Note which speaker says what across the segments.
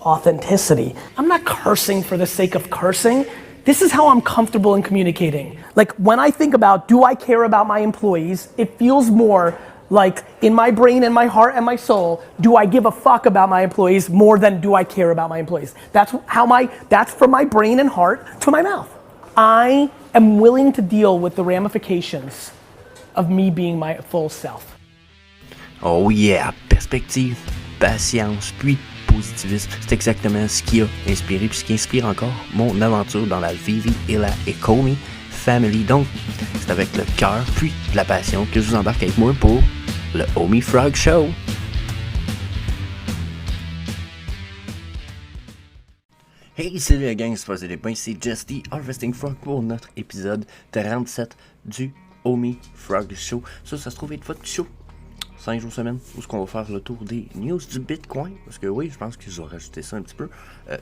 Speaker 1: authenticity. I'm not cursing for the sake of cursing. This is how I'm comfortable in communicating. Like when I think about, do I care about my employees? It feels more like in my brain and my heart and my soul, do I give a fuck about my employees more than do I care about my employees? That's from my brain and heart to my mouth. I am willing to deal with the ramifications of me being my full self.
Speaker 2: Oh yeah, perspective, patience, puis positivisme, c'est exactement ce qui a inspiré puis ce qui inspire encore mon aventure dans la Vivi et la Ecomi Family. Donc, c'est avec le cœur puis la passion que je vous embarque avec moi pour le Homie Frog Show. Hey, salut la gang, c'est des bains, c'est Just the Harvesting Frog pour notre épisode 37 du Homie Frog Show. Ça se trouve être votre show 5 jours semaine, où est-ce qu'on va faire le tour des news du Bitcoin, parce que oui, je pense que je vais rajouter ça un petit peu,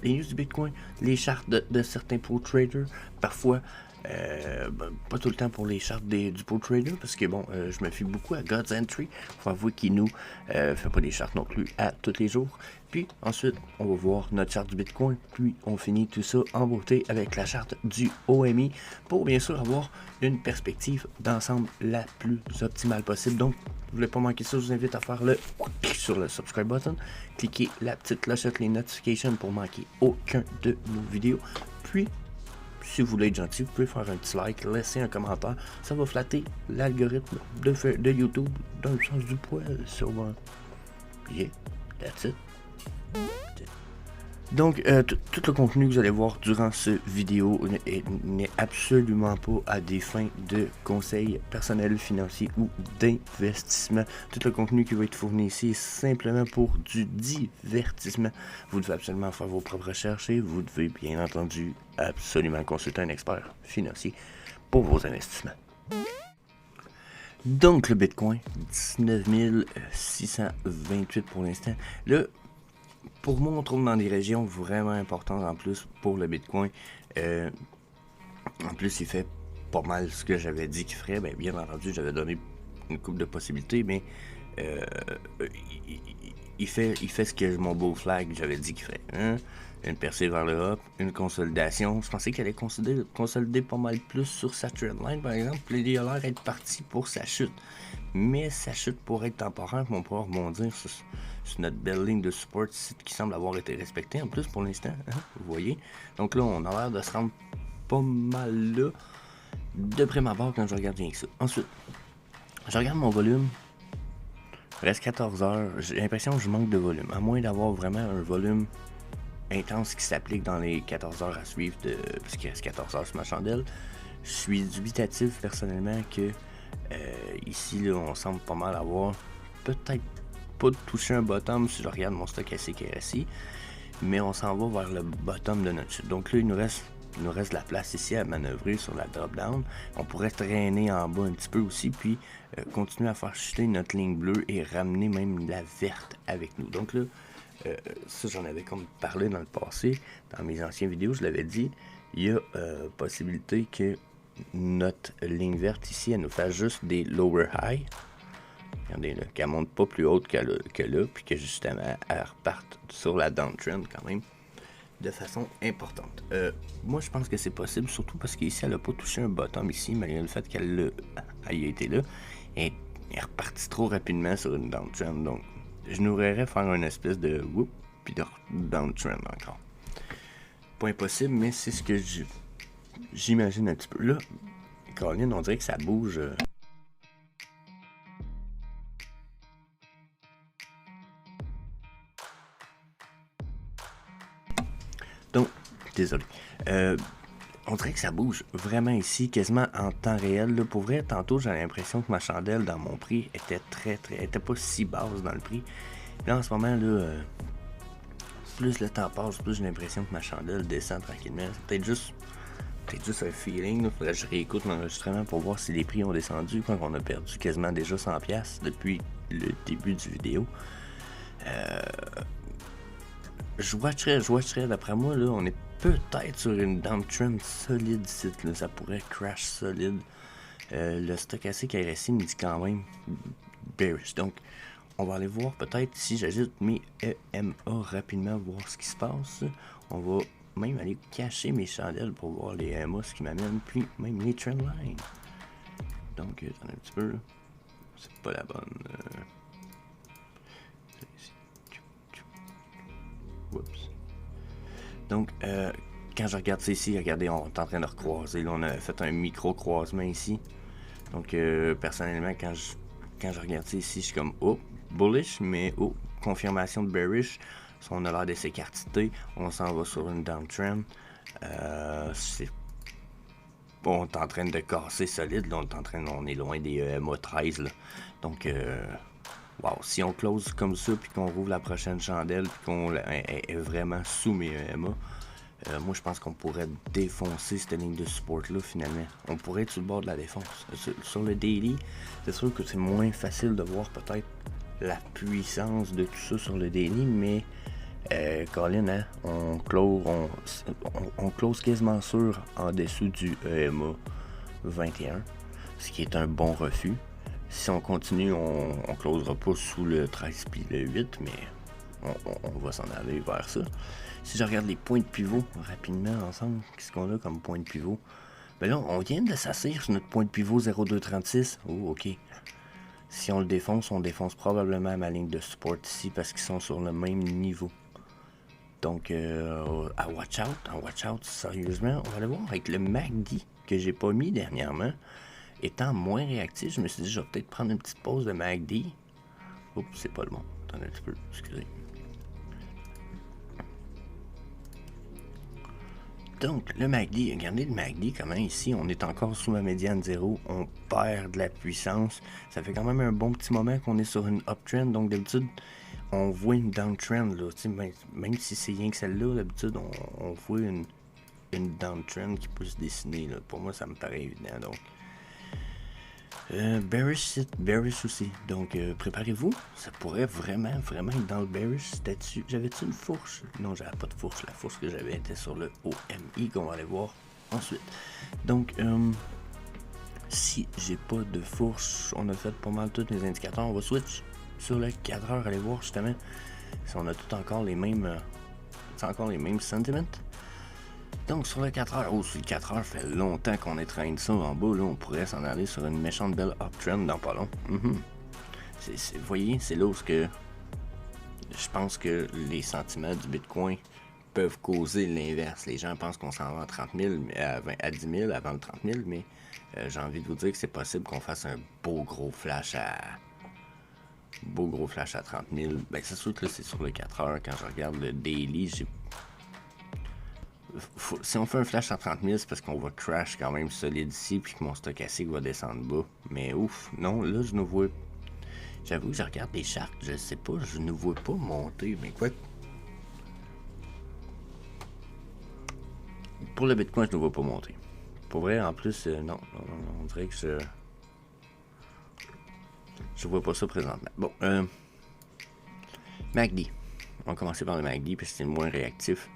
Speaker 2: les news du Bitcoin, les chartes de certains pro traders, parfois, pas tout le temps pour les chartes du pro trader, parce que bon, je me fie beaucoup à God's Entry, faut avouer qu'il nous fait pas des chartes non plus à tous les jours, puis ensuite, on va voir notre charte du Bitcoin, puis on finit tout ça en beauté avec la charte du OMI, pour bien sûr avoir une perspective d'ensemble la plus optimale possible. Donc, vous voulez pas manquer ça, je vous invite à faire le sur le subscribe button, cliquez la petite clochette, les notifications pour manquer aucun de nos vidéos, puis si vous voulez être gentil, vous pouvez faire un petit like, laisser un commentaire, ça va flatter l'algorithme de YouTube dans le sens du poil sur yeah, that's it. Donc, tout le contenu que vous allez voir durant cette vidéo n'est absolument pas à des fins de conseils personnels, financiers ou d'investissement. Tout le contenu qui va être fourni ici est simplement pour du divertissement. Vous devez absolument faire vos propres recherches et vous devez bien entendu absolument consulter un expert financier pour vos investissements. Donc, le Bitcoin, 19 628 pour l'instant. Là, pour moi, on trouve dans des régions vraiment importantes en plus pour le Bitcoin. En plus, il fait pas mal ce que j'avais dit qu'il ferait. Bien entendu, j'avais donné une couple de possibilités, mais il fait ce que mon beau flag j'avais dit qu'il ferait. Hein? Une percée vers le up, une consolidation. Je pensais qu'il allait consolider pas mal plus sur sa trendline, par exemple. Puis il a l'air d'être parti pour sa chute. Mais sa chute pourrait être temporaire, on pourra rebondir sur notre belle ligne de support qui semble avoir été respectée en plus pour l'instant, hein, vous voyez. Donc là, on a l'air de se rendre pas mal là, de prime abord quand je regarde bien que ça. Ensuite, je regarde mon volume, il reste 14 heures, j'ai l'impression que je manque de volume, à moins d'avoir vraiment un volume intense qui s'applique dans les 14 heures à suivre, parce qu'il reste 14 heures sur ma chandelle. Je suis dubitatif personnellement que ici, là, on semble pas mal avoir peut-être pas toucher un bottom si je regarde mon stock SCKRSI, mais on s'en va vers le bottom de notre chute. Donc là, il nous reste de la place ici à manœuvrer sur la drop-down. On pourrait traîner en bas un petit peu aussi, puis continuer à faire chuter notre ligne bleue et ramener même la verte avec nous. Donc là, ça j'en avais comme parlé dans le passé, dans mes anciennes vidéos, je l'avais dit, il y a possibilité que notre ligne verte ici, elle nous fasse juste des lower high. Regardez là, qu'elle monte pas plus haute que là, puis que justement elle reparte sur la downtrend quand même de façon importante. Moi je pense que c'est possible, surtout parce qu'ici elle a pas touché un bottom ici, malgré le fait qu'elle y a été là. Et elle est repartie trop rapidement sur une downtrend, donc je nous verrais faire une espèce de whoop puis de downtrend encore. Pas impossible, mais c'est ce que j'imagine un petit peu. Là, Colin, on dirait que ça bouge. Donc, désolé. On dirait que ça bouge vraiment ici, quasiment en temps réel. Là. Pour vrai, tantôt, j'avais l'impression que ma chandelle dans mon prix était était pas si basse dans le prix. Là, en ce moment, là, plus le temps passe, plus j'ai l'impression que ma chandelle descend tranquillement. C'est peut-être juste un feeling. Il faudrait que je réécoute l'enregistrement pour voir si les prix ont descendu quand on a perdu quasiment déjà 100$ depuis le début du vidéo. Je watcherais, d'après moi, là, on est peut-être sur une downtrend solide ici, là, ça pourrait crash solide. Le stochastique RSI me dit quand même bearish, donc on va aller voir peut-être si j'ajoute mes EMA rapidement, voir ce qui se passe. On va même aller cacher mes chandelles pour voir les EMA, ce qui m'amène, puis même les trendlines. Donc, attendez un petit peu. C'est pas la bonne. Oups. Donc, quand je regarde ça ici, regardez, on est en train de recroiser. Là, on a fait un micro-croisement ici. Donc, personnellement, quand je regarde ça ici, je suis comme, oh, bullish, mais oh, confirmation de bearish. Si on a l'air de s'écarter, on s'en va sur une downtrend. On est en train de casser solide. Là, on est loin des EMA 13. Là. Donc, wow, si on close comme ça, puis qu'on rouvre la prochaine chandelle, puis qu'on est vraiment sous mes EMA, moi je pense qu'on pourrait défoncer cette ligne de support là finalement. On pourrait être sur le bord de la défonce. Sur le daily, c'est sûr que c'est moins facile de voir peut-être la puissance de tout ça sur le daily, mais Colin, hein, on close quasiment sûr en dessous du EMA 21, ce qui est un bon refus. Si on continue, on closera pas sous le 13 puis le 8, mais on va s'en aller vers ça. Si je regarde les points de pivot rapidement ensemble, qu'est-ce qu'on a comme point de pivot? Ben là, on vient de s'asseoir sur notre point de pivot 0,236. Oh, ok. Si on le défonce, on défonce probablement ma ligne de support ici parce qu'ils sont sur le même niveau. Donc, à watch out, sérieusement, on va aller voir avec le MACD que j'ai pas mis dernièrement. Étant moins réactif, je me suis dit, je vais peut-être prendre une petite pause de MACD. Oups, c'est pas le bon. Attendez un petit peu, excusez. Donc, le MACD, regardez le MACD, comment ici, on est encore sous ma médiane 0, on perd de la puissance. Ça fait quand même un bon petit moment qu'on est sur une uptrend, donc d'habitude, on voit une downtrend, là, même si c'est rien que celle-là, d'habitude, on voit une downtrend qui peut se dessiner, là. Pour moi, ça me paraît évident, donc. Bearish aussi, donc préparez-vous, ça pourrait vraiment être dans le bearish. J'avais-tu une fourche? Non, j'avais pas de fourche, la fourche que j'avais était sur le OMI qu'on va aller voir ensuite. Donc, si j'ai pas de fourche, on a fait pas mal tous les indicateurs, on va switch sur le 4 heures, aller voir justement si on a tout encore les mêmes sentiments. Donc sur le 4 heures, sur le 4 heures, fait longtemps qu'on étreigne ça en bas, là, on pourrait s'en aller sur une méchante belle uptrend dans pas long. Vous voyez, c'est là où je pense que les sentiments du Bitcoin peuvent causer l'inverse. Les gens pensent qu'on s'en va à 30 000, à 10 000 avant le 30 000, mais j'ai envie de vous dire que c'est possible qu'on fasse un beau gros flash à 30 000. Ben, c'est sûr que là, c'est sur le 4 heures. Quand je regarde le daily, si on fait un flash à 30 000, c'est parce qu'on va crash quand même solide ici, puis que mon stochastique va descendre bas. Mais ouf, non, là, je ne vois. J'avoue que je regarde les charts, je sais pas, je ne vois pas monter, mais quoi. Pour le Bitcoin, je ne vois pas monter. Pour vrai, en plus, non, on dirait que je vois pas ça présentement. Bon, MACD. On va commencer par le MACD, parce que c'est le moins réactif.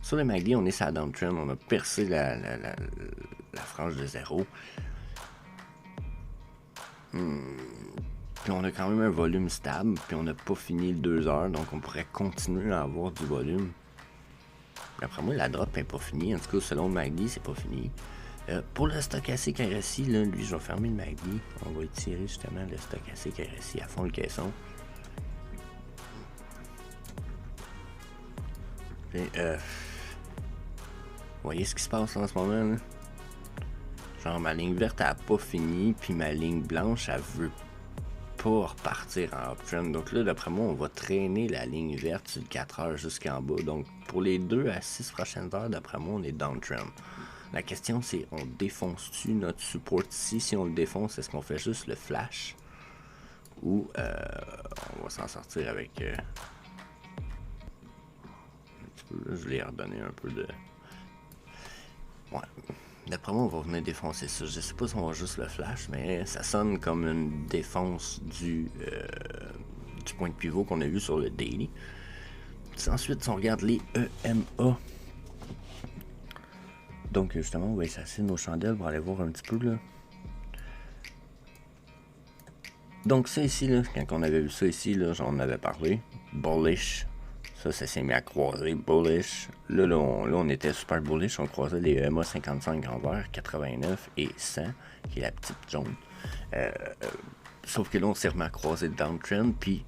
Speaker 2: Sur le MACD, on est sur la downtrend, on a percé la frange de 0. Puis on a quand même un volume stable, puis on n'a pas fini le 2 heures, donc on pourrait continuer à avoir du volume. D'après moi, la drop n'est pas finie, en tout cas selon le MACD, c'est pas fini. Pour le stochastique RSI, là, lui, je vais fermer le MACD. On va étirer justement le stochastique RSI à fond le caisson. Puis, vous voyez ce qui se passe là, en ce moment, là? Genre, ma ligne verte, elle n'a pas fini, puis ma ligne blanche, elle veut pas repartir en uptrend. Donc là, d'après moi, on va traîner la ligne verte sur le 4 heures jusqu'en bas. Donc, pour les 2 à 6 prochaines heures, d'après moi, on est downtrend. La question, c'est, on défonce-tu notre support ici? Si on le défonce, est-ce qu'on fait juste le flash? Ou on va s'en sortir avec... un petit peu, là, je l'ai redonné un peu de... Ouais. D'après moi, on va venir défoncer ça. Je sais pas si on va juste le flash, mais ça sonne comme une défonce du point de pivot qu'on a vu sur le daily. Ensuite, si on regarde les EMA. Donc, justement, on va essayer nos chandelles pour aller voir un petit peu, là. Donc ça ici, là, quand on avait vu ça ici, là, j'en avais parlé. Bullish. Ça s'est mis à croiser. Bullish. Là, on était super bullish. On croisait les EMA 55 en vert, 89 et 100, qui est la petite jaune. Sauf que là, on s'est remis à croiser le downtrend. Puis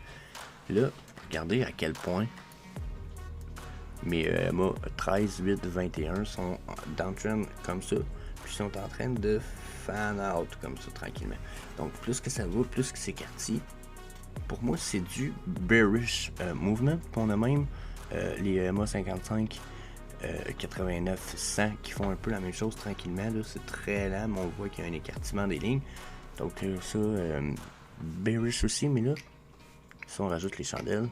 Speaker 2: là, regardez à quel point mes EMA 13, 8, 21 sont downtrend comme ça. Puis sont en train de fan out comme ça tranquillement. Donc plus que ça va, plus que c'est quartier. Pour moi, c'est du bearish movement. On a même les EMA 55, 89, 100 qui font un peu la même chose tranquillement. Là, c'est très lent, mais on voit qu'il y a un écartement des lignes. Donc ça, bearish aussi, mais là, si on rajoute les chandelles,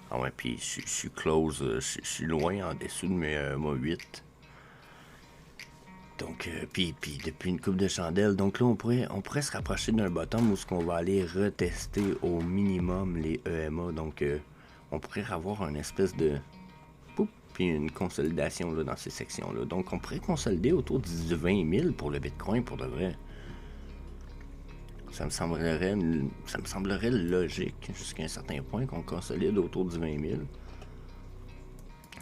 Speaker 2: ah ouais, puis je suis close, je suis loin en dessous de mes EMA 8. Donc, puis depuis une coupe de chandelles, donc là, on pourrait se rapprocher d'un bottom où ce qu'on va aller retester au minimum les EMA. Donc, on pourrait avoir une espèce de... puis une consolidation là, dans ces sections-là. Donc, on pourrait consolider autour de 20 000 pour le Bitcoin, pour de vrai. Ça me semblerait logique jusqu'à un certain point qu'on consolide autour de 20 000.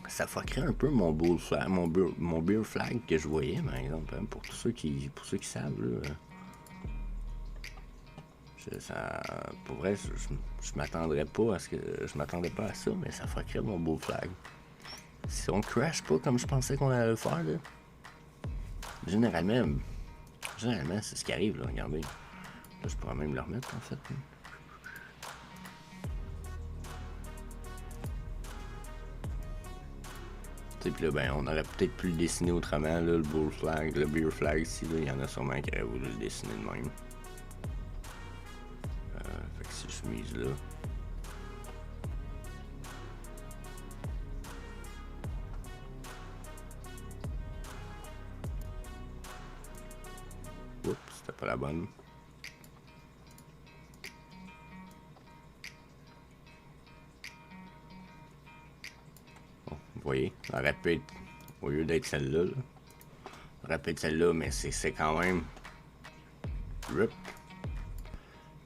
Speaker 2: Ça fuckerait un peu mon bull flag, mon bear flag que je voyais, par exemple, hein, pour ceux qui savent. Là, pour vrai, je m'attendrais pas à ça, mais ça fuckerait mon bull flag. Si on crash pas comme je pensais qu'on allait le faire, là, généralement, c'est ce qui arrive, là, regardez. Là, je pourrais même le remettre, en fait. Hein. Puis là, ben, on aurait peut-être pu le dessiner autrement, là, le bull flag, le bear flag, ici, il y en a sûrement qui auraient voulu le dessiner de même. Fait que si je mise là. Oups, c'était pas la bonne. Vous voyez, ça aurait pu être, au lieu d'être celle-là, ça aurait pu être celle-là, mais c'est quand même rip.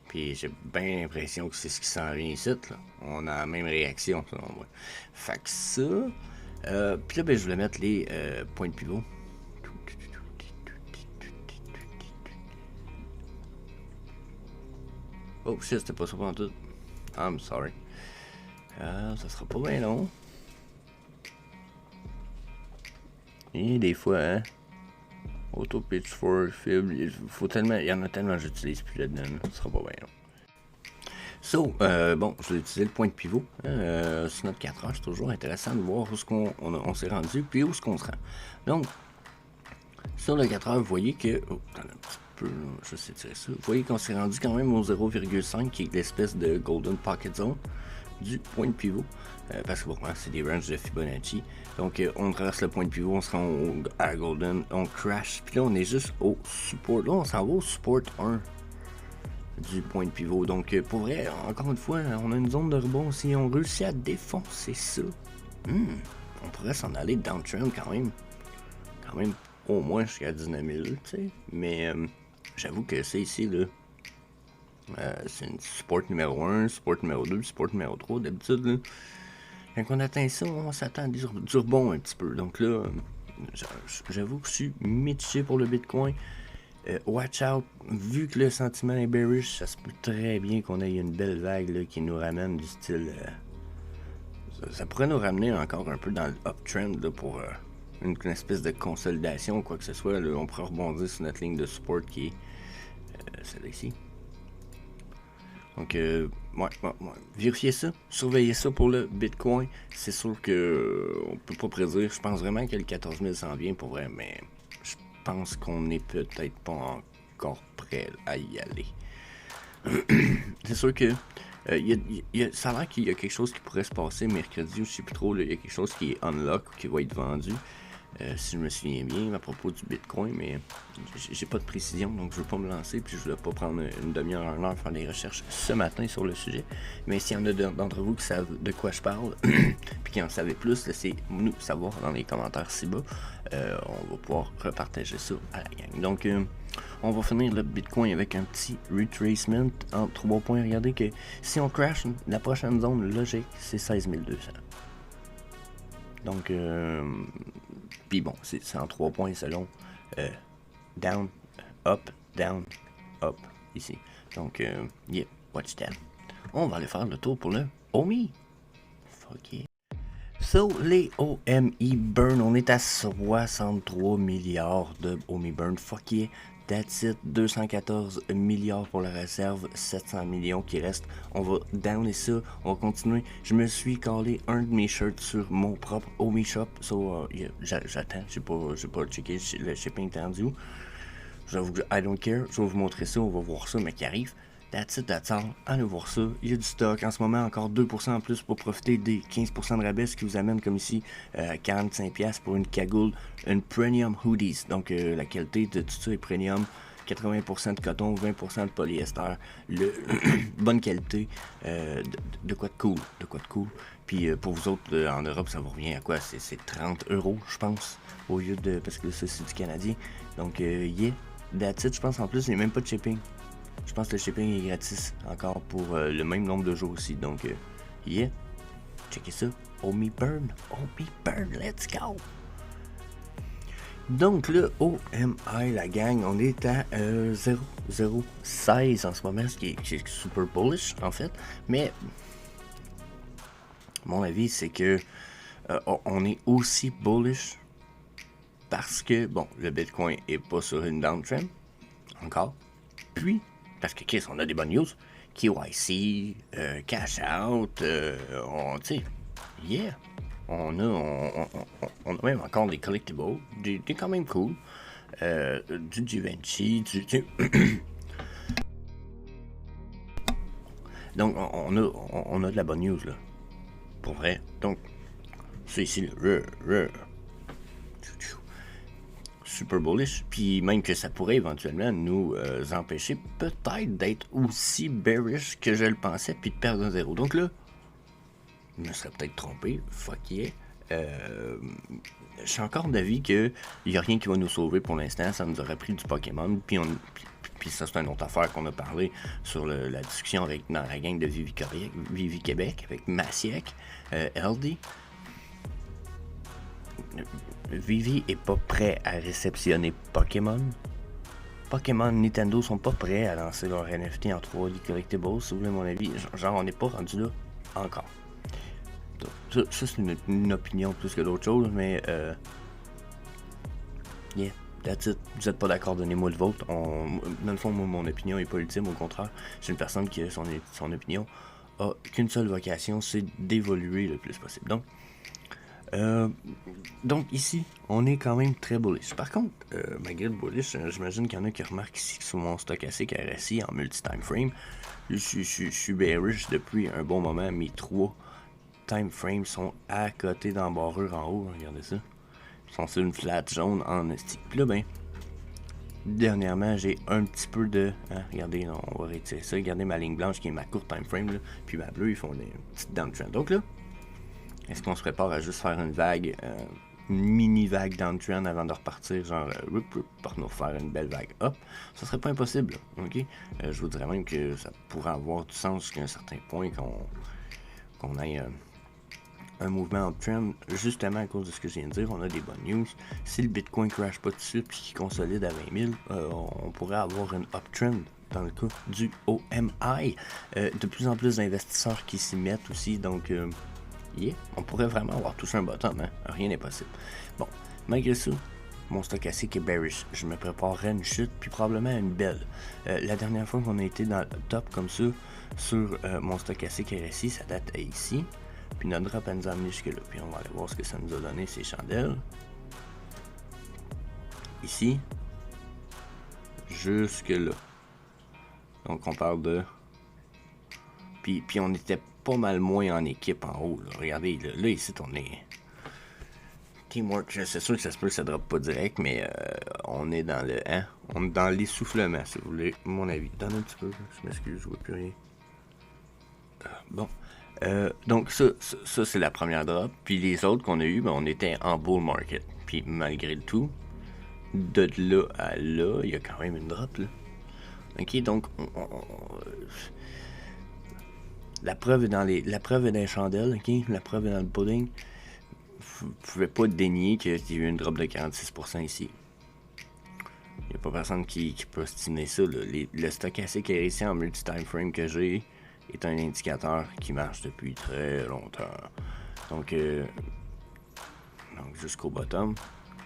Speaker 2: Puis j'ai bien l'impression que c'est ce qui s'en vient ici, là. On a la même réaction, selon moi. Fait que ça, puis là, ben, je voulais mettre les points de pivot. Oh shit, c'était pas ça pendant tout. I'm sorry. Ça sera pas bien long. Et des fois, hein, Auto Pitchfork, Fib, il y en a tellement que j'utilise plus là-dedans, ça sera pas bien long. So, bon, je vais utiliser le point de pivot sur notre 4 heures, c'est toujours intéressant de voir où on s'est rendu, puis où est-ce qu'on se rend. Donc, sur le 4 heures, vous voyez que, attendez un petit peu, je sais tirer ça, vous voyez qu'on s'est rendu quand même au 0,5 qui est l'espèce de Golden Pocket Zone du point de pivot, parce que bon, c'est des ranges de Fibonacci. Donc on traverse le point de pivot, on se rend à Golden, on crash, puis là on est juste au support, là on s'en va au support 1 du point de pivot. Donc pour vrai, encore une fois, on a une zone de rebond. Si on réussit à défoncer ça, on pourrait s'en aller downtrend quand même au moins jusqu'à 19 000, tu sais. Mais j'avoue que c'est ici, là, c'est une support numéro 1, support numéro 2, support numéro 3. D'habitude, là, quand on atteint ça, on s'attend à du rebond un petit peu. Donc là, j'avoue que je suis mitigé pour le Bitcoin. Watch out, vu que le sentiment est bearish, ça se peut très bien qu'on ait une belle vague là, qui nous ramène du style... ça pourrait nous ramener encore un peu dans le uptrend là, pour une espèce de consolidation ou quoi que ce soit. Là, on pourrait rebondir sur notre ligne de support qui est celle ici. Donc, ouais, vérifiez ça, surveillez ça pour le Bitcoin. C'est sûr que on peut pas prédire. Je pense vraiment que le 14 000 s'en vient pour vrai, mais je pense qu'on n'est peut-être pas encore prêt à y aller. C'est sûr que ça a l'air qu'il y a quelque chose qui pourrait se passer mercredi, ou je sais plus trop, il y a quelque chose qui est unlock ou qui va être vendu. Si je me souviens bien à propos du Bitcoin, mais j'ai pas de précision, donc je veux pas me lancer, puis je voulais pas prendre une demi-heure, une heure faire des recherches ce matin sur le sujet. Mais s'il y en a d'entre vous qui savent de quoi je parle, puis qui en savent plus, laissez-nous savoir dans les commentaires ci-bas. On va pouvoir repartager ça à la gang. Donc, On va finir le Bitcoin avec un petit retracement en 3 points. Regardez que si on crash, la prochaine zone logique, c'est 16 200. Donc, puis bon, c'est en 3 points selon down, up, ici. Donc, yeah, watch that. On va aller faire le tour pour le OMI. Fuck yeah. So, les OMI burn, on est à 63 milliards de OMI burn. Fuck yeah. That's it. 214 milliards pour la réserve, 700 millions qui restent. On va downer ça, on va continuer. Je me suis collé un de mes shirts sur mon propre OMI shop. So, yeah, j'attends, j'ai pas checké le shipping tendu. I don't care, je vais vous montrer ça, on va voir ça, mais qui arrive. That's it, that's all. Allez voir ça. Il y a du stock. En ce moment, encore 2% en plus pour profiter des 15% de rabais, ce qui vous amène comme ici 45$ pour une cagoule, une premium hoodies. Donc la qualité de tout ça est premium. 80% de coton, 20% de polyester. Bonne qualité. De quoi de cool. Puis pour vous autres, en Europe, ça vous revient à quoi? C'est 30€, je pense, au lieu de... Parce que ça, c'est du canadien. Donc, yeah, that's it. Je pense en plus, il n'y a même pas de shipping. Je pense que le shipping est gratis encore pour le même nombre de jours aussi. Donc, yeah, checkez ça. OMI Burn, let's go! Donc, le OMI, la gang, on est à 0,016 en ce moment, ce qui est super bullish en fait. Mais, mon avis, c'est que on est aussi bullish parce que, bon, le Bitcoin est pas sur une downtrend encore. Puis, parce que, Chris, on a des bonnes news. KYC, cash out, tu sais, yeah. On a même encore des collectibles, des quand même cool. Du Givenchy, Donc, on a de la bonne news, là. Pour vrai. Donc, c'est ici, le super bullish, puis même que ça pourrait éventuellement nous empêcher peut-être d'être aussi bearish que je le pensais, puis de perdre un zéro. Donc là, je me serais peut-être trompé, fuck yeah. Je suis encore d'avis qu'il n'y a rien qui va nous sauver pour l'instant, ça nous aurait pris du Pokémon, puis ça c'est une autre affaire qu'on a parlé sur la discussion dans la gang de Vivi Québec, avec Massiek, LD. Vivi est pas prêt à réceptionner Pokémon. Pokémon, Nintendo sont pas prêts à lancer leur NFT en 3D Collectibles, si vous voulez mon avis. Genre, on n'est pas rendu là encore. Donc, ça c'est une opinion plus que d'autres choses, mais yeah, that's it. Vous êtes pas d'accord, donnez-moi le vôtre. Dans le fond, moi, mon opinion est pas ultime, au contraire. C'est une personne qui a son opinion a qu'une seule vocation, c'est d'évoluer le plus possible. Donc ici, on est quand même très bullish. Par contre, malgré le bullish, j'imagine qu'il y en a qui remarquent ici que sur mon stochastique RSI en multi-time frame, je suis bearish depuis un bon moment. Mes 3 time frames sont à côté d'embarrure en haut. Regardez ça. Ils sont sur une flat jaune en esti. Puis là, ben, dernièrement, j'ai un petit peu de... regardez, on va retirer ça. Regardez ma ligne blanche qui est ma courte time frame. Là. Puis ma bleue, ils font des petites downtrend. Donc là, est-ce qu'on se prépare à juste faire une vague, une mini-vague downtrend avant de repartir, genre, pour nous faire une belle vague up? Ça serait pas impossible, ok? Je vous dirais même que ça pourrait avoir du sens jusqu'à un certain point qu'on ait un mouvement uptrend, justement à cause de ce que je viens de dire. On a des bonnes news. Si le Bitcoin crash pas tout de suite et qu'il consolide à 20 000, on pourrait avoir une uptrend dans le cas du OMI. De plus en plus d'investisseurs qui s'y mettent aussi, donc... yeah, on pourrait vraiment avoir touché un bottom, hein? Rien n'est possible. Bon, malgré ça, mon stochastique est bearish. Je me préparerai à une chute, puis probablement à une belle. La dernière fois qu'on a été dans le top comme ça, sur mon stochastique RSI, ça date à ici. Puis notre drop nous a amené jusque là. Puis on va aller voir ce que ça nous a donné, ces chandelles. Ici. Jusque là. Donc on parle de... Puis on était pas mal moins en équipe en haut. Là. Regardez, là ici, on est... Teamwork, c'est sûr que ça se peut que ça drop pas direct, mais on est dans le... Hein? On est dans l'essoufflement, si vous voulez, mon avis. Donne un petit peu, je m'excuse, je vois plus rien. Bon. Donc ça c'est la première drop. Puis les autres qu'on a eu, ben, on était en bull market. Puis malgré le tout, de là à là, il y a quand même une drop, là. Ok, donc, la preuve est dans les chandelles, ok? La preuve est dans le pudding. Vous pouvez pas dénier qu'il y a eu une drop de 46% ici. Il n'y a pas personne qui peut estimer ça, là. Le stochastique ici en multi-time frame que j'ai est un indicateur qui marche depuis très longtemps. Donc jusqu'au bottom.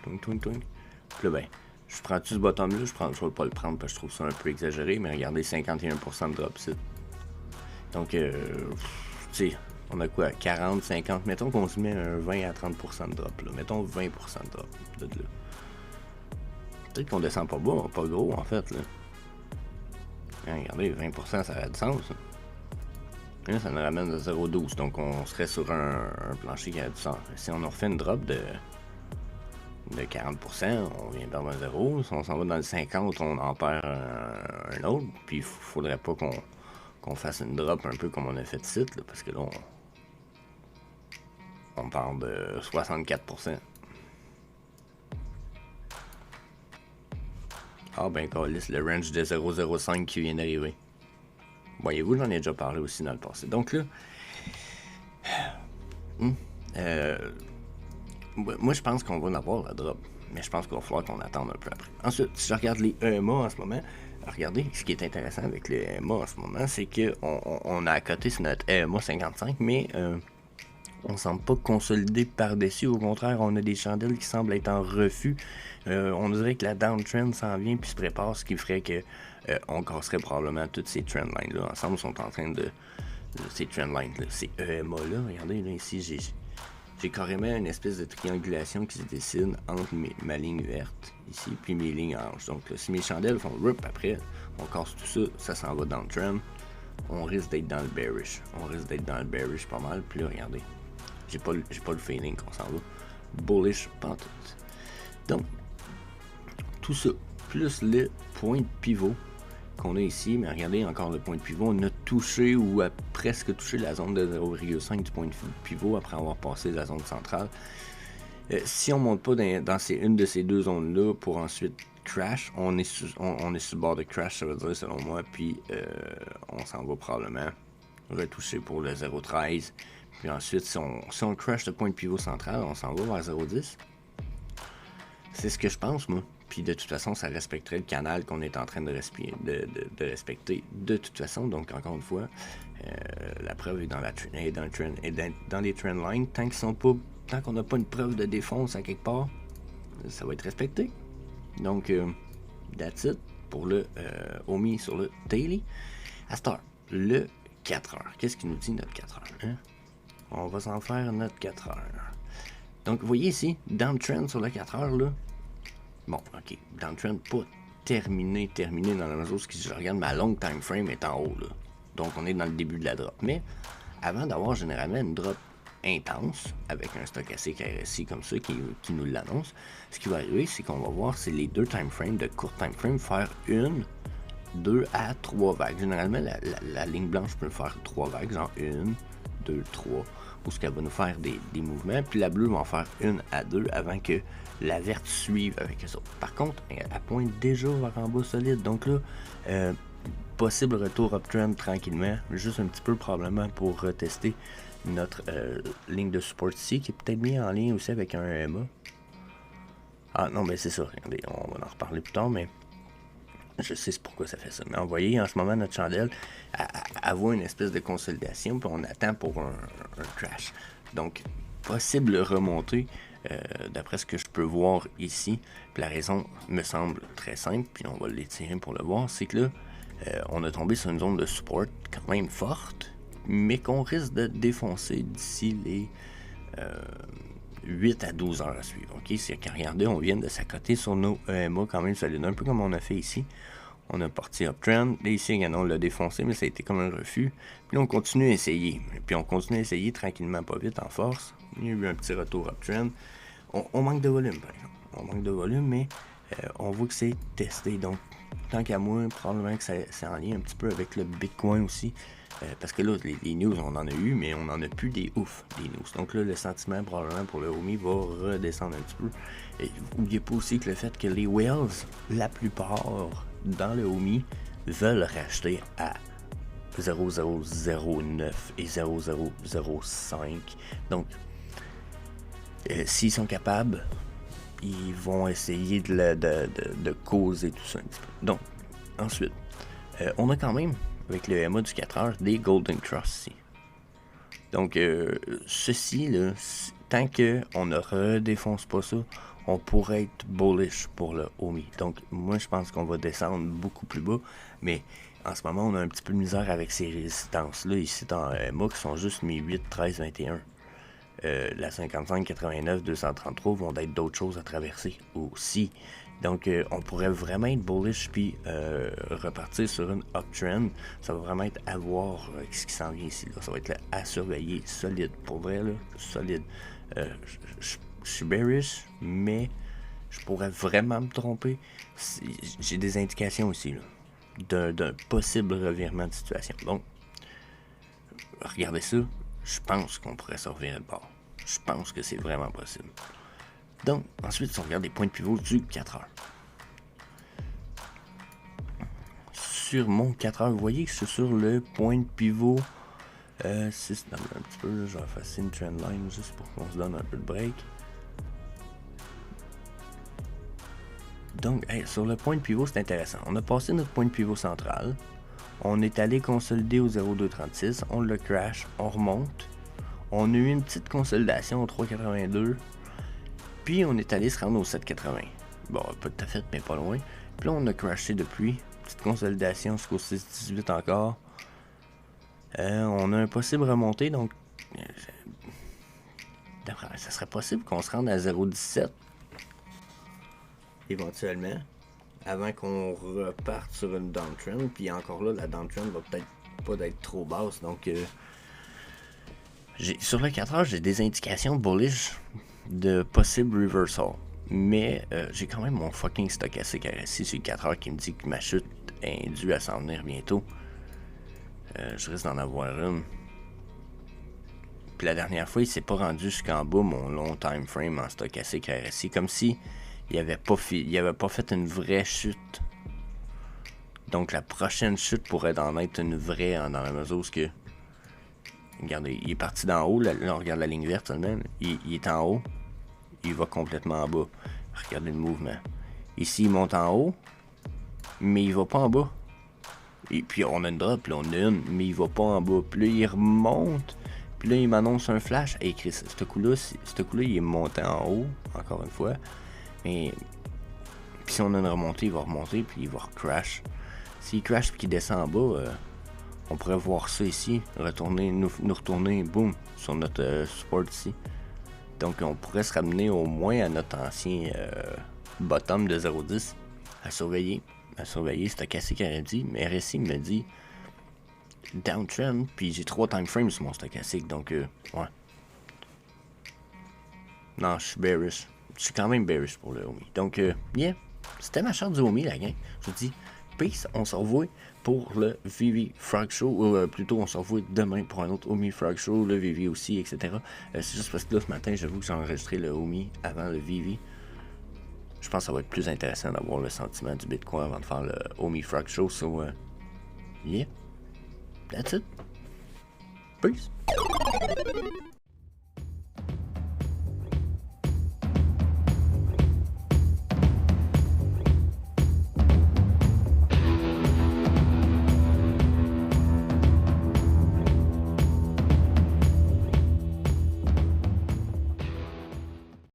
Speaker 2: Twing, twing, twing. Puis là, ben, je prends-tu ce bottom-là? Je vais pas le prendre parce que je trouve ça un peu exagéré, mais regardez, 51% de drop sit. Donc, tu sais, on a quoi? 40, 50? Mettons qu'on se met un 20 à 30% de drop, là. Mettons 20% de drop de là. Peut-être qu'on descend pas bas, pas gros, en fait, là. Regardez, 20%, ça a du sens, ça. Là, ça nous ramène à 0,12, donc on serait sur un plancher qui a du sens. Si on en refait une drop de 40%, on vient perdre un 0. Si on s'en va dans le 50, on en perd un autre. Puis il faudrait pas qu'on fasse une drop un peu comme on a fait ici, là, parce que là, on parle de 64%. Ah ben, câlisse, le range de 0,05 qui vient d'arriver. Voyez-vous, j'en ai déjà parlé aussi dans le passé. Donc là, moi je pense qu'on va en avoir la drop. Mais je pense qu'il va falloir qu'on attende un peu après. Ensuite, si je regarde les EMA en ce moment, regardez, ce qui est intéressant avec les EMA en ce moment, c'est qu'on a à côté sur notre EMA 55, mais on semble pas consolider par-dessus. Au contraire, on a des chandelles qui semblent être en refus. On dirait que la downtrend s'en vient puis se prépare, ce qui ferait que on casserait probablement toutes ces trendlines-là. Ensemble, sont en train de ces trendlines-là, ces EMA-là. Regardez, là, ici, j'ai carrément une espèce de triangulation qui se dessine entre ma ligne verte, ici, puis mes lignes oranges. Donc, là, si mes chandelles font rip après, on casse tout ça, ça s'en va dans le trend. On risque d'être dans le bearish. Pas mal. Puis là, regardez. J'ai pas le feeling qu'on s'en va. Bullish pantoute. Donc, tout ça, plus le point de pivot qu'on a ici, mais regardez encore le point de pivot, on a touché ou a presque touché la zone de 0,5 du point de pivot après avoir passé la zone centrale. Si on monte pas dans une de ces deux zones-là pour ensuite crash, on est sur le bord de crash, ça veut dire selon moi, puis on s'en va probablement retoucher pour le 0,13. Puis ensuite, si on crash le point de pivot central, on s'en va vers 0,10. C'est ce que je pense, moi. Puis de toute façon, ça respecterait le canal qu'on est en train de respecter de toute façon. Donc, encore une fois, la preuve est dans les trend lines. Tant qu'on n'a pas une preuve de défonce à quelque part, ça va être respecté. Donc, that's it pour le OMI sur le daily. À cette heure, le 4 heures. Qu'est-ce qu'il nous dit notre 4 heures? Hein? On va s'en faire notre 4 heures. Donc, vous voyez ici, downtrend sur le 4 heures, là. Bon, ok, downtrend pas terminé dans la mesure où si je regarde ma longue time frame est en haut, là. Donc, on est dans le début de la drop. Mais, avant d'avoir généralement une drop intense, avec un stochastique RSI comme ça qui nous l'annonce, ce qui va arriver, c'est qu'on va voir c'est les deux time frames de court time frame faire 1, 2 à 3 vagues. Généralement, la ligne blanche peut faire 3 vagues, genre 1, 2, 3, où ce qu'elle va nous faire des mouvements, puis la bleue va en faire 1 à 2 avant que la verte suive avec eux autres. Par contre, elle pointe déjà vers en bas solide, donc là, possible retour uptrend tranquillement, juste un petit peu probablement pour retester notre ligne de support ici, qui est peut-être mis en lien aussi avec un EMA. Ah non, mais c'est ça, regardez, on va en reparler plus tard, mais je sais pourquoi ça fait ça. Mais vous voyez, en ce moment, notre chandelle elle voit une espèce de consolidation, puis on attend pour un crash. Donc, possible remontée, d'après ce que je peux voir ici. Puis la raison me semble très simple, puis on va l'étirer pour le voir, c'est que là, on a tombé sur une zone de support quand même forte, mais qu'on risque de défoncer d'ici les 8 à 12 heures à suivre. Ok, c'est qu'à regarder, on vient de s'accoter sur nos EMA quand même solide, un peu comme on a fait ici. On a parti uptrend, et ici, on l'a défoncé, mais ça a été comme un refus. Puis on continue à essayer. Puis on continue à essayer tranquillement, pas vite, en force. Il y a eu un petit retour uptrend. On manque de volume, par exemple. On manque de volume, mais on voit que c'est testé. Donc, tant qu'à moi, probablement que c'est en lien un petit peu avec le Bitcoin aussi. Parce que là, les news, on en a eu, mais on en a plus des ouf, des news. Donc là, le sentiment, probablement, pour le Omi va redescendre un petit peu. Et n'oubliez pas aussi que le fait que les whales, la plupart, dans le Omi, veulent racheter à 0009 et 0005. Donc, s'ils sont capables, ils vont essayer de causer tout ça un petit peu. Donc, ensuite, on a quand même, avec le MA du 4 heures, des Golden Cross ici. Donc, ceci, là, tant qu'on ne redéfonce pas ça, on pourrait être bullish pour le Omi. Donc, moi, je pense qu'on va descendre beaucoup plus bas, mais en ce moment, on a un petit peu de misère avec ces résistances-là, ici, dans MA, qui sont juste 1008, 13, 21. La 55, 89, 233 vont être d'autres choses à traverser aussi. Donc, on pourrait vraiment être bullish puis repartir sur une uptrend. Ça va vraiment être à voir ce qui s'en vient ici. Là. Ça va être là, à surveiller, solide. Pour vrai, là, solide. Je suis bearish, mais je pourrais vraiment me tromper. J'ai des indications aussi là, d'un possible revirement de situation. Donc, regardez ça. Je pense qu'on pourrait se revirer de bord. Je pense que c'est vraiment possible. Donc, ensuite, si on regarde les points de pivot du 4 heures. Sur mon 4 heures, vous voyez que c'est sur le point de pivot. Si c'est un petit peu, là, je vais effacer une trendline juste pour qu'on se donne un peu de break. Donc, sur le point de pivot, c'est intéressant. On a passé notre point de pivot central. On est allé consolider au 0,236. On le crash, on remonte. On a eu une petite consolidation au 3,82. Puis on est allé se rendre au 7,80. Bon, pas tout à fait, mais pas loin. Puis là, on a crashé depuis. Petite consolidation jusqu'au 6,18 encore. On a un possible remontée, donc ça serait possible qu'on se rende à 0,17 éventuellement, avant qu'on reparte sur une downtrend. Puis encore là, la downtrend va peut-être pas être trop basse, donc sur le 4 heures, j'ai des indications bullish de possible reversal. Mais j'ai quand même mon fucking stochastique RSI sur le 4 heures qui me dit que ma chute est due à s'en venir bientôt. Je risque d'en avoir une. Puis la dernière fois, il s'est pas rendu jusqu'en bas mon long time frame en stochastique RSI. Comme si il avait pas fait une vraie chute. Donc la prochaine chute pourrait en être une vraie dans la mesure où que. Regardez, il est parti d'en haut, là on regarde la ligne verte seulement. Il est en haut, il va complètement en bas. Regardez le mouvement. Ici, il monte en haut, mais il va pas en bas. Et puis on a une drop, là on a une, mais il va pas en bas. Puis là, il remonte, puis là, il m'annonce un flash. Hey Chris, ce coup-là, il est monté en haut, encore une fois. Mais, puis si on a une remontée, il va remonter, puis il va recrash. S'il crash puis qu'il descend en bas, on pourrait voir ça ici, nous retourner, boum, sur notre support ici. Donc on pourrait se ramener au moins à notre ancien bottom de 0,10 à surveiller. Stochastique RSI, mais RSI me dit downtrend, puis j'ai 3 time frames sur mon stochastique, donc ouais. Non, je suis bearish. Je suis quand même bearish pour le Omi. Donc, yeah, c'était ma charte du Omi, la gang. Je vous dis, peace, on se revoit pour le VV Frog Show, ou plutôt on se revoit demain pour un autre Omi Frog Show, le VV aussi, etc. C'est juste parce que là, ce matin, j'avoue que j'ai enregistré le Omi avant le VV. Je pense que ça va être plus intéressant d'avoir le sentiment du Bitcoin avant de faire le Omi Frog Show. So, yeah, that's it. Peace.